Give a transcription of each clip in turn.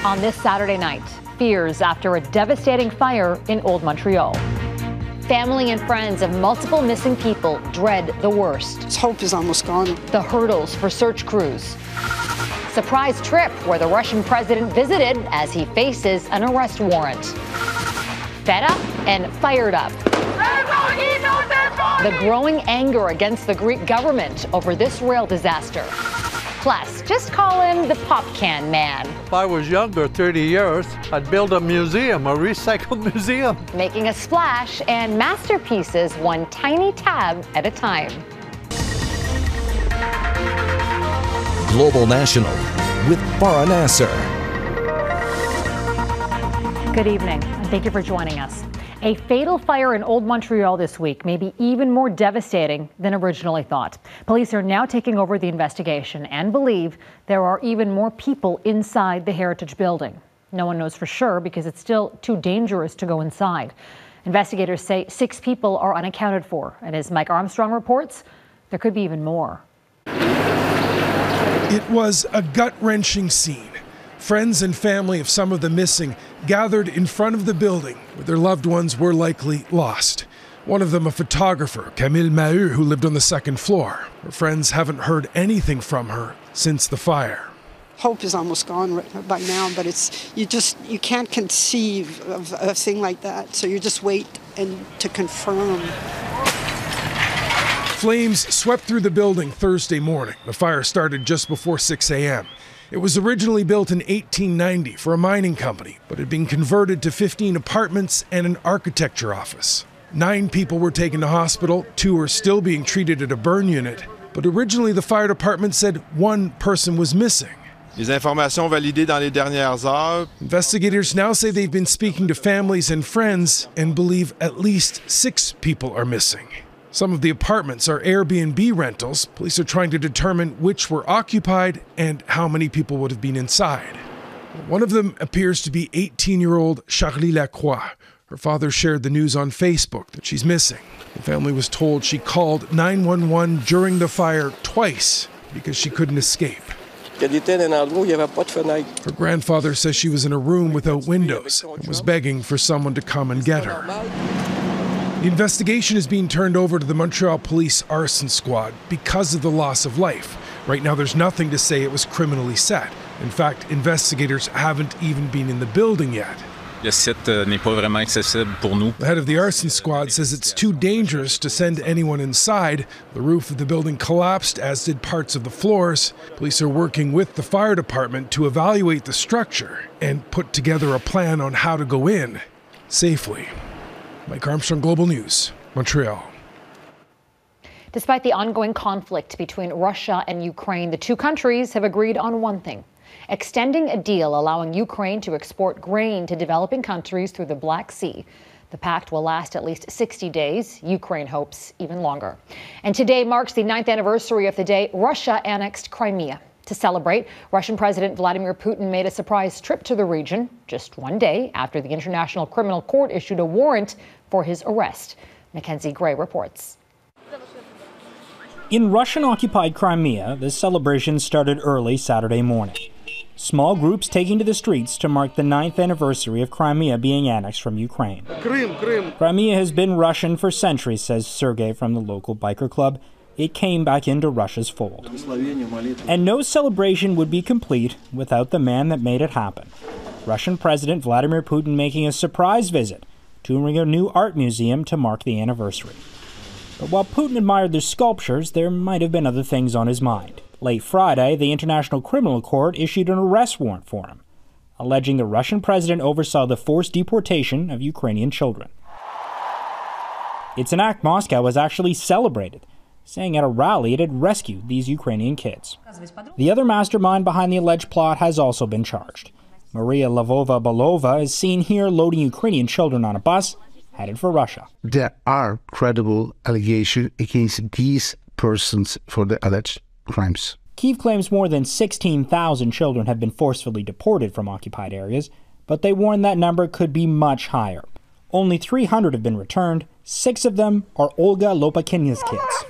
On this Saturday night, fears after a devastating fire in Old Montreal. Family and friends of multiple missing people dread the worst. Hope is almost gone. The hurdles for search crews. Surprise trip where the Russian president visited as he faces an arrest warrant. Fed up and fired up. The growing anger against the Greek government over this rail disaster. Plus, just call him the pop can man. If I was younger, 30 years, I'd build a museum, a recycled museum. Making a splash and masterpieces one tiny tab at a time. Global National with Farah Nasser. Good evening, and thank you for joining us. A fatal fire in Old Montreal this week may be even more devastating than originally thought. Police are now taking over the investigation and believe there are even more people inside the Heritage Building. No one knows for sure because it's still too dangerous to go inside. Investigators say 6 people are unaccounted for, and as Mike Armstrong reports, there could be even more. It was a gut-wrenching scene. Friends and family of some of the missing gathered in front of the building where their loved ones were likely lost. One of them a photographer, Camille Maheu, who lived on the 2nd floor. Her friends haven't heard anything from her since the fire. Hope is almost gone by now, but you can't conceive of a thing like that, so you just wait to confirm. Flames swept through the building Thursday morning. The fire started just before 6 a.m. It was originally built in 1890 for a mining company, but had been converted to 15 apartments and an architecture office. 9 people were taken to hospital, 2 are still being treated at a burn unit, but originally the fire department said 1 person was missing. Les informations validées dans les dernières heures. Investigators now say they've been speaking to families and friends and believe at least 6 people are missing. Some of the apartments are Airbnb rentals. Police are trying to determine which were occupied and how many people would have been inside. One of them appears to be 18-year-old Charlie Lacroix. Her father shared the news on Facebook that she's missing. The family was told she called 911 during the fire twice because she couldn't escape. Her grandfather says she was in a room without windows and was begging for someone to come and get her. The investigation is being turned over to the Montreal Police Arson Squad because of the loss of life. Right now, there's nothing to say it was criminally set. In fact, investigators haven't even been in the building yet. Le site n'est pas vraiment accessible pour nous. The head of the arson squad says it's too dangerous to send anyone inside. The roof of the building collapsed, as did parts of the floors. Police are working with the fire department to evaluate the structure and put together a plan on how to go in safely. Mike Armstrong, Global News, Montreal. Despite the ongoing conflict between Russia and Ukraine, the 2 countries have agreed on one thing: extending a deal allowing Ukraine to export grain to developing countries through the Black Sea. The pact will last at least 60 days. Ukraine hopes even longer. And today marks the 9th anniversary of the day Russia annexed Crimea. To celebrate, Russian President Vladimir Putin made a surprise trip to the region just one day after the International Criminal Court issued a warrant for his arrest. Mackenzie Gray reports. In Russian-occupied Crimea, the celebration started early Saturday morning. Small groups taking to the streets to mark the 9th anniversary of Crimea being annexed from Ukraine. Crimea has been Russian for centuries, says Sergei from the local biker club. It came back into Russia's fold. And no celebration would be complete without the man that made it happen. Russian President Vladimir Putin making a surprise visit, touring a new art museum to mark the anniversary. But while Putin admired the sculptures, there might have been other things on his mind. Late Friday, the International Criminal Court issued an arrest warrant for him, alleging the Russian president oversaw the forced deportation of Ukrainian children. It's an act Moscow has actually celebrated, saying at a rally it had rescued these Ukrainian kids. The other mastermind behind the alleged plot has also been charged. Maria Lvova-Belova is seen here loading Ukrainian children on a bus, headed for Russia. There are credible allegations against these persons for the alleged crimes. Kyiv claims more than 16,000 children have been forcefully deported from occupied areas, but they warn that number could be much higher. Only 300 have been returned. 6 of them are Olga Lopakinya's kids.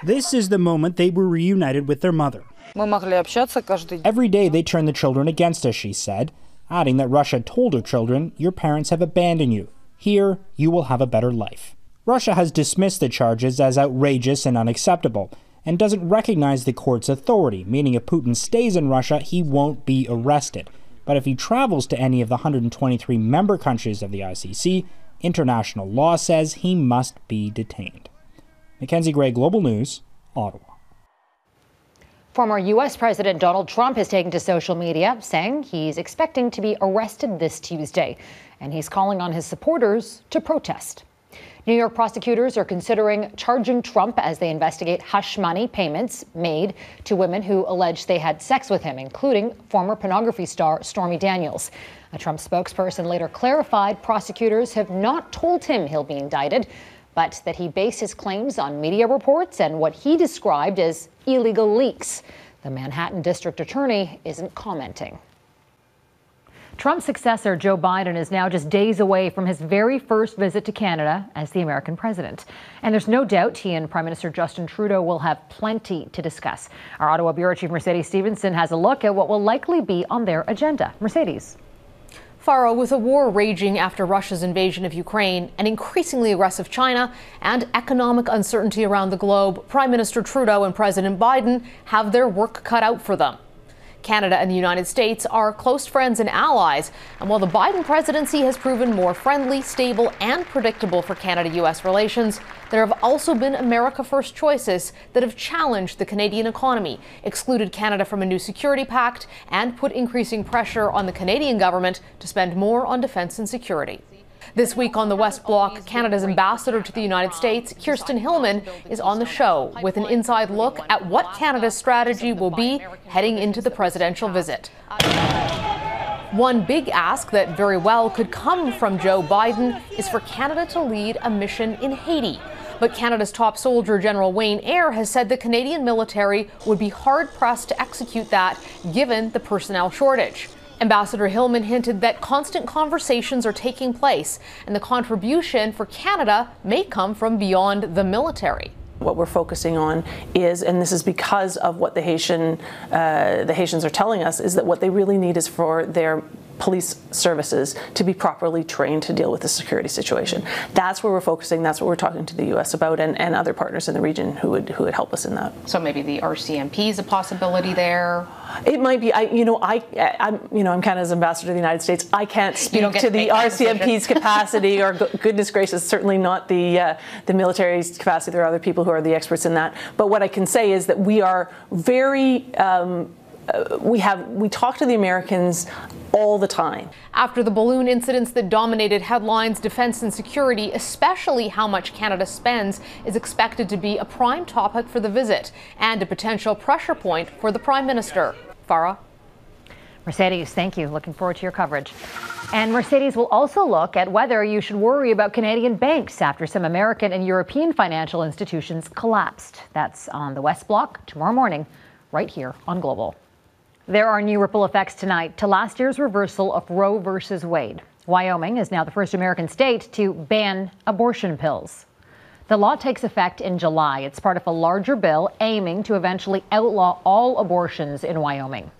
This is the moment they were reunited with their mother. Every day they turn the children against us, she said, adding that Russia told her children, your parents have abandoned you. Here, you will have a better life. Russia has dismissed the charges as outrageous and unacceptable, and doesn't recognize the court's authority, meaning if Putin stays in Russia, he won't be arrested. But if he travels to any of the 123 member countries of the ICC, international law says he must be detained. Mackenzie Gray, Global News, Ottawa. Former U.S. President Donald Trump has taken to social media, saying he's expecting to be arrested this Tuesday, and he's calling on his supporters to protest. New York prosecutors are considering charging Trump as they investigate hush money payments made to women who allege they had sex with him, including former pornography star Stormy Daniels. A Trump spokesperson later clarified prosecutors have not told him he'll be indicted, but that he based his claims on media reports and what he described as illegal leaks. The Manhattan District Attorney isn't commenting. Trump's successor, Joe Biden, is now just days away from his very first visit to Canada as the American president. And there's no doubt he and Prime Minister Justin Trudeau will have plenty to discuss. Our Ottawa Bureau Chief Mercedes Stevenson has a look at what will likely be on their agenda. Mercedes. Farah, with a war raging after Russia's invasion of Ukraine, an increasingly aggressive China, and economic uncertainty around the globe, Prime Minister Trudeau and President Biden have their work cut out for them. Canada and the United States are close friends and allies, and while the Biden presidency has proven more friendly, stable, and predictable for Canada-U.S. relations, there have also been America First choices that have challenged the Canadian economy, excluded Canada from a new security pact, and put increasing pressure on the Canadian government to spend more on defense and security. This week on the West Block, Canada's ambassador to the United States, Kirsten Hillman, is on the show with an inside look at what Canada's strategy will be heading into the presidential visit. One big ask that very well could come from Joe Biden is for Canada to lead a mission in Haiti. But Canada's top soldier, General Wayne Eyre, has said the Canadian military would be hard-pressed to execute that given the personnel shortage. Ambassador Hillman hinted that constant conversations are taking place, and the contribution for Canada may come from beyond the military. What we're focusing on is, and this is because of what the Haitians are telling us, is that what they really need is for their police services to be properly trained to deal with the security situation. That's where we're focusing. That's what we're talking to the U.S. about, and other partners in the region who would help us in that. So maybe the RCMP is a possibility there. It might be. I'm Canada's ambassador to the United States. I can't speak to the RCMP's capacity, or goodness gracious, certainly not the military's capacity. There are other people who are the experts in that. But what I can say is that we are very. We talk to the Americans all the time. After the balloon incidents that dominated headlines, defense and security, especially how much Canada spends, is expected to be a prime topic for the visit and a potential pressure point for the Prime Minister. Farah? Mercedes, thank you. Looking forward to your coverage. And Mercedes will also look at whether you should worry about Canadian banks after some American and European financial institutions collapsed. That's on the West Block tomorrow morning, right here on Global. There are new ripple effects tonight to last year's reversal of Roe versus Wade. Wyoming is now the first American state to ban abortion pills. The law takes effect in July. It's part of a larger bill aiming to eventually outlaw all abortions in Wyoming.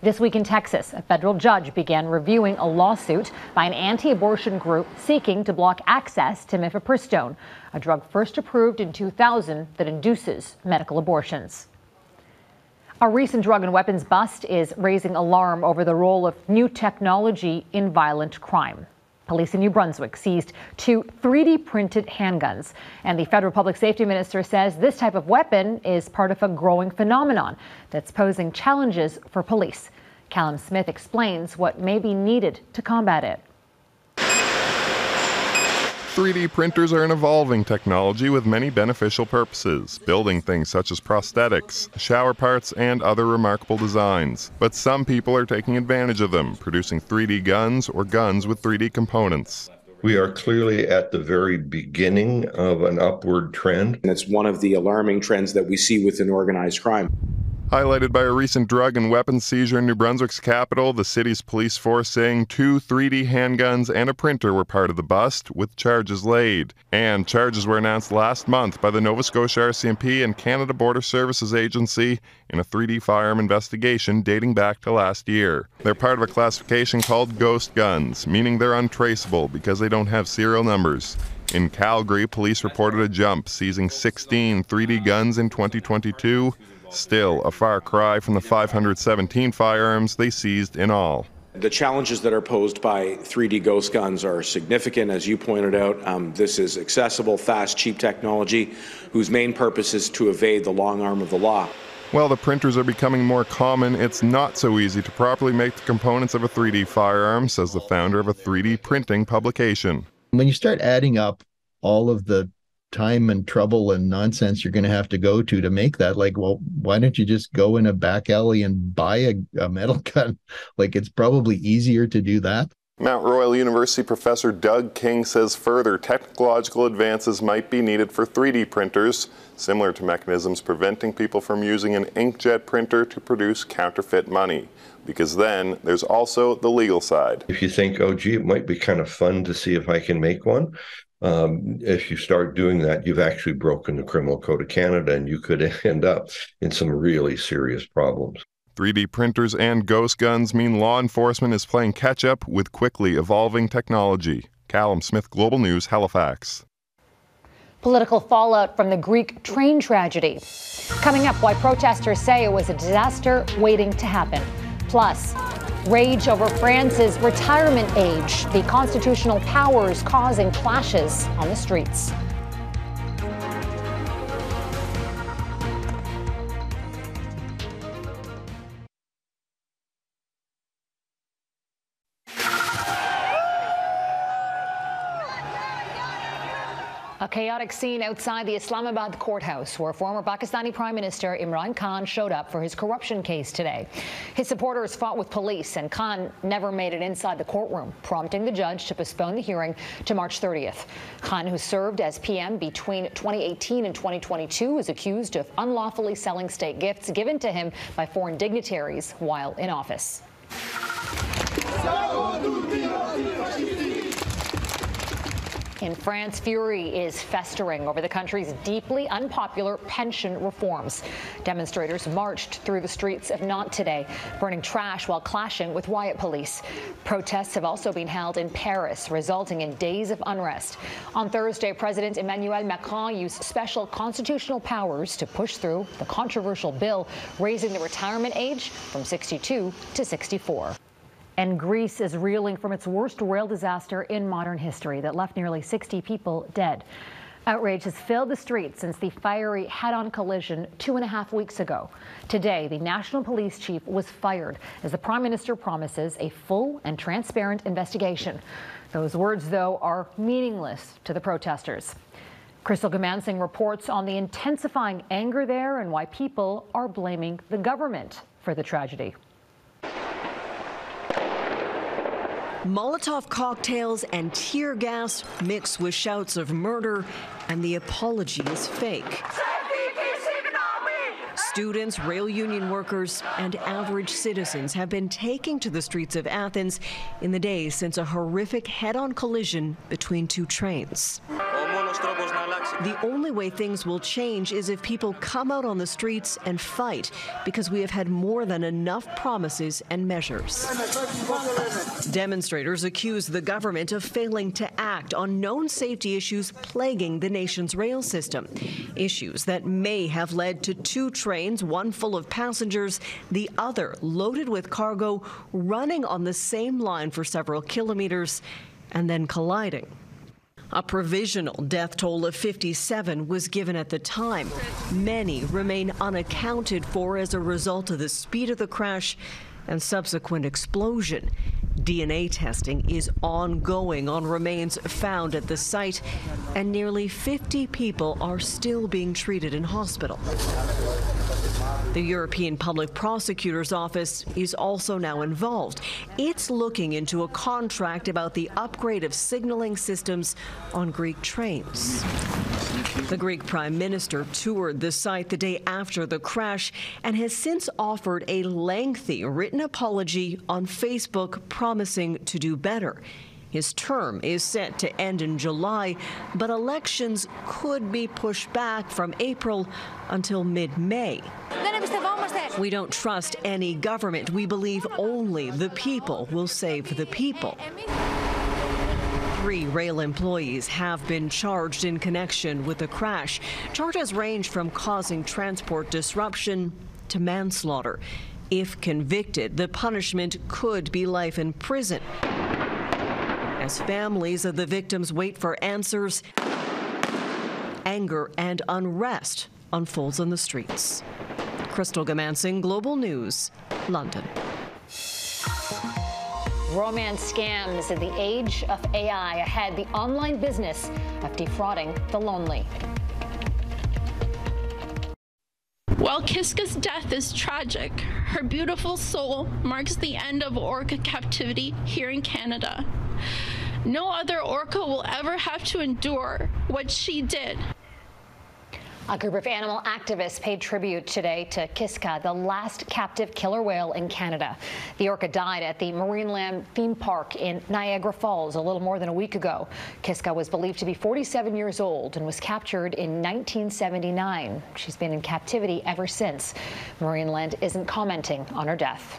This week in Texas, a federal judge began reviewing a lawsuit by an anti-abortion group seeking to block access to mifepristone, a drug first approved in 2000 that induces medical abortions. A recent drug and weapons bust is raising alarm over the role of new technology in violent crime. Police in New Brunswick seized 2 3D printed handguns, and the federal public safety minister says this type of weapon is part of a growing phenomenon that's posing challenges for police. Callum Smith explains what may be needed to combat it. 3D printers are an evolving technology with many beneficial purposes, building things such as prosthetics, shower parts, and other remarkable designs. But some people are taking advantage of them, producing 3D guns or guns with 3D components. We are clearly at the very beginning of an upward trend. And it's one of the alarming trends that we see within organized crime. Highlighted by a recent drug and weapons seizure in New Brunswick's capital, the city's police force saying 2 3D handguns and a printer were part of the bust, with charges laid. And charges were announced last month by the Nova Scotia RCMP and Canada Border Services Agency in a 3D firearm investigation dating back to last year. They're part of a classification called ghost guns, meaning they're untraceable because they don't have serial numbers. In Calgary, police reported a jump, seizing 16 3D guns in 2022. Still, a far cry from the 517 firearms they seized in all. The challenges that are posed by 3D ghost guns are significant, as you pointed out. This is accessible, fast, cheap technology whose main purpose is to evade the long arm of the law. While the printers are becoming more common, it's not so easy to properly make the components of a 3D firearm, says the founder of a 3D printing publication. When you start adding up all of the time and trouble and nonsense you're going to have to go to make that, like, well, why don't you just go in a back alley and buy a metal gun? Like, it's probably easier to do that. Mount Royal University professor Doug King says further technological advances might be needed for 3D printers, similar to mechanisms preventing people from using an inkjet printer to produce counterfeit money. Because then there's also the legal side. If you think, oh, gee, it might be kind of fun to see if I can make one, if you start doing that, you've actually broken the Criminal Code of Canada, and you could end up in some really serious problems. 3D printers and ghost guns mean law enforcement is playing catch-up with quickly evolving technology. Callum Smith, Global News, Halifax. Political fallout from the Greek train tragedy. Coming up, why protesters say it was a disaster waiting to happen. Plus, rage over France's retirement age, the constitutional powers causing clashes on the streets. A chaotic scene outside the Islamabad courthouse where former Pakistani Prime Minister Imran Khans showed up for his corruption case today. His supporters fought with police, and Khan never made it inside the courtroom, prompting the judge to postpone the hearing to March 30th. Khan, who served as PM between 2018 and 2022, is accused of unlawfully selling state gifts given to him by foreign dignitaries while in office. In France, fury is festering over the country's deeply unpopular pension reforms. Demonstrators marched through the streets of Nantes today, burning trash while clashing with riot police. Protests have also been held in Paris, resulting in days of unrest. On Thursday, President Emmanuel Macron used special constitutional powers to push through the controversial bill raising the retirement age from 62 to 64. And Greece is reeling from its worst rail disaster in modern history that left nearly 60 people dead. Outrage has filled the streets since the fiery head-on collision 2.5 weeks ago. Today, the national police chief was fired as the prime minister promises a full and transparent investigation. Those words, though, are meaningless to the protesters. Crystal Gamansing reports on the intensifying anger there and why people are blaming the government for the tragedy. Molotov cocktails and tear gas mixed with shouts of murder, and the apology is fake. Students, rail union workers, and average citizens have been taking to the streets of Athens in the days since a horrific head-on collision between two trains. The only way things will change is if people come out on the streets and fight, because we have had more than enough promises and measures. Demonstrators accuse the government of failing to act on known safety issues plaguing the nation's rail system. Issues that may have led to two trains, one full of passengers, the other loaded with cargo, running on the same line for several kilometers and then colliding. A provisional death toll of 57 was given at the time. Many remain unaccounted for as a result of the speed of the crash and subsequent explosion. DNA testing is ongoing on remains found at the site, and nearly 50 people are still being treated in hospital. The European Public Prosecutor's Office is also now involved. It's looking into a contract about the upgrade of signaling systems on Greek trains. The Greek Prime Minister toured the site the day after the crash and has since offered a lengthy written apology on Facebook, promising to do better. His term is set to end in July, but elections could be pushed back from April until mid-May. We don't trust any government. We believe only the people will save the people. 3 rail employees have been charged in connection with the crash. Charges range from causing transport disruption to manslaughter. If convicted, the punishment could be life in prison. As families of the victims wait for answers, anger and unrest unfolds on the streets. Crystal Gamansing, Global News, London. Romance scams in the age of AI ahead, the online business of defrauding the lonely. While Kiska's death is tragic, her beautiful soul marks the end of orca captivity here in Canada. No other orca will ever have to endure what she did. A group of animal activists paid tribute today to Kiska, the last captive killer whale in Canada. The orca died at the Marineland theme park in Niagara Falls a little more than a week ago. Kiska was believed to be 47 years old and was captured in 1979. She's been in captivity ever since. Marineland isn't commenting on her death.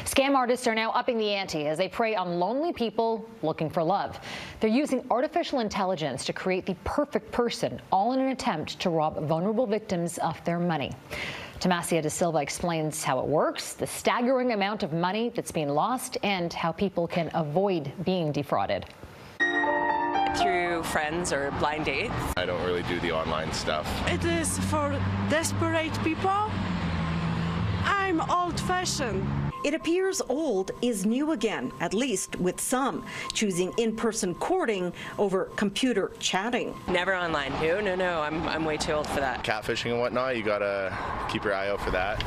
Scam artists are now upping the ante as they prey on lonely people looking for love. They're using artificial intelligence to create the perfect person, all in an attempt to rob vulnerable victims of their money. Tomasia De Silva explains how it works, the staggering amount of money that's being lost, and how people can avoid being defrauded. Through friends or blind dates. I don't really do the online stuff. It is for desperate people. I'm old-fashioned. It appears old is new again, at least with some, choosing in-person courting over computer chatting. Never online. No, I'm way too old for that. Catfishing and whatnot, you gotta keep your eye out for that.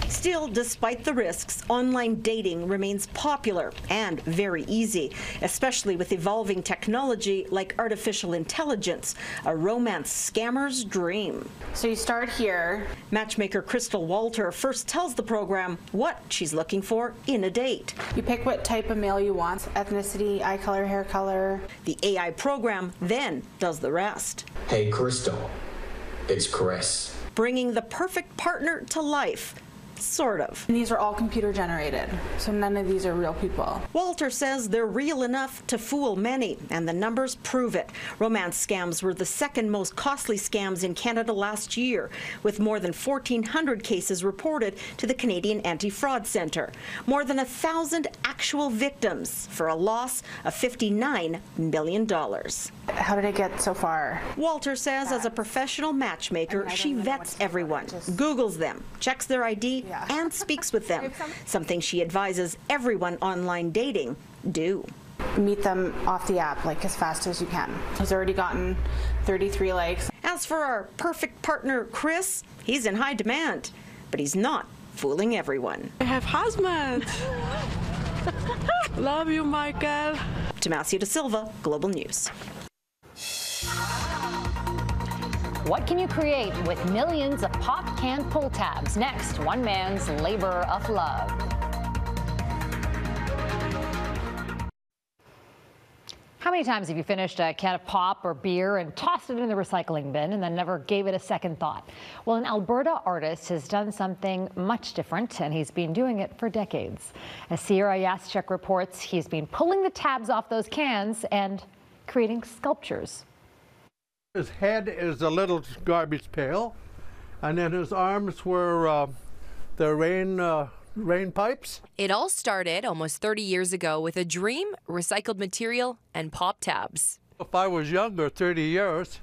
Still, despite the risks, online dating remains popular and very easy, especially with evolving technology like artificial intelligence, a romance scammer's dream. So you start here. Matchmaker Crystal Walter first tells the program what she's looking for in a date. You pick what type of male you want, ethnicity, eye color, hair color. The AI program then does the rest. Hey, Crystal, it's Chris. Bringing the perfect partner to life. Sort of. And these are all computer generated, so none of these are real people. Walter says they're real enough to fool many, and the numbers prove it. Romance scams were the second most costly scams in Canada last year, with more than 1,400 cases reported to the Canadian Anti-Fraud Centre. More than 1,000 actual victims for a loss of $59 million. How did it get so far? Walter says as a professional matchmaker, she vets everyone, Googles them, checks their ID, and speaks with them, something she advises everyone online dating do. Meet them off the app like as fast as you can. He's already gotten 33 likes. As for our perfect partner, Chris, he's in high demand, but he's not fooling everyone. I have husband. Love you, Michael. Tomasia De Silva, Global News. What can you create with millions of pop can pull tabs? Next, one man's labor of love. How many times have you finished a can of pop or beer and tossed it in the recycling bin and then never gave it a second thought? Well, an Alberta artist has done something much different, and he's been doing it for decades. As Sierra Yaschek reports, he's been pulling the tabs off those cans and creating sculptures. His head is a little garbage pail, and then his arms were the rain pipes. It all started almost 30 years ago with a dream, recycled material, and pop tabs. If I was younger, 30 years,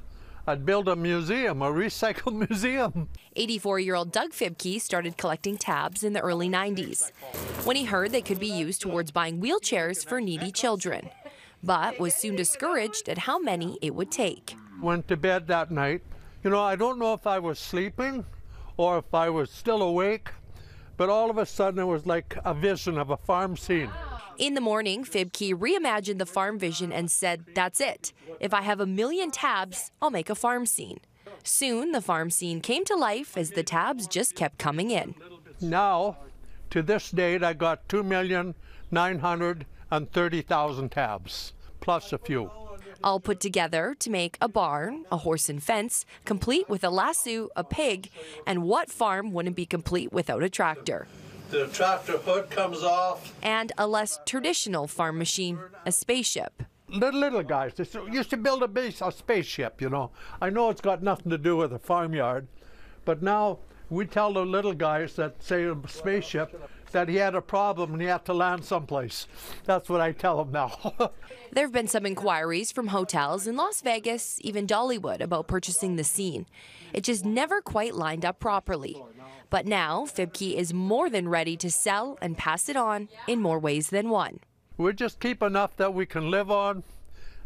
I'd build a museum, a recycled museum. 84-year-old Doug Fibke started collecting tabs in the early 90s when he heard they could be used towards buying wheelchairs for needy children, but was soon discouraged at how many it would take. Went to bed that night. You know, I don't know if I was sleeping or if I was still awake, but all of a sudden it was like a vision of a farm scene. In the morning, Fibke reimagined the farm vision and said, that's it. If I have 1 million tabs, I'll make a farm scene. Soon, the farm scene came to life as the tabs just kept coming in. Now, to this date, I got 2,930,000 tabs, plus a few. All put together to make a barn, a horse and fence, complete with a lasso, a pig, and what farm wouldn't be complete without a tractor? The tractor hood comes off. And a less traditional farm machine, a spaceship. Little guys, they used to build a spaceship, you know. I know it's got nothing to do with a farmyard, but now we tell the little guys that say a spaceship that he had a problem and he had to land someplace. That's what I tell them now. There have been some inquiries from hotels in Las Vegas, even Dollywood, about purchasing the scene. It just never quite lined up properly. But now, Fibke is more than ready to sell and pass it on in more ways than one. We just keep enough that we can live on,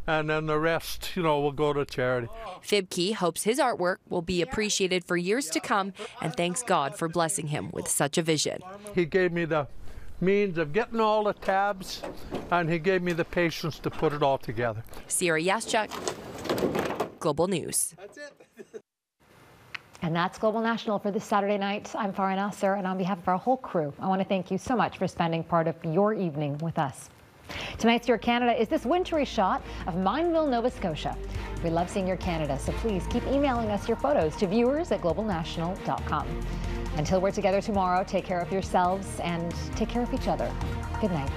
and then the rest, you know, will go to charity. Fibke hopes his artwork will be appreciated for years to come and thanks God for blessing him with such a vision. He gave me the means of getting all the tabs, and he gave me the patience to put it all together. Sierra Yaschuk, Global News. That's it. And that's Global National for this Saturday night. I'm Farah Nasser, and on behalf of our whole crew, I want to thank you so much for spending part of your evening with us. Tonight's Your Canada is this wintry shot of Mineville, Nova Scotia. We love seeing your Canada, so please keep emailing us your photos to viewers@globalnational.com. Until we're together tomorrow, take care of yourselves and take care of each other. Good night.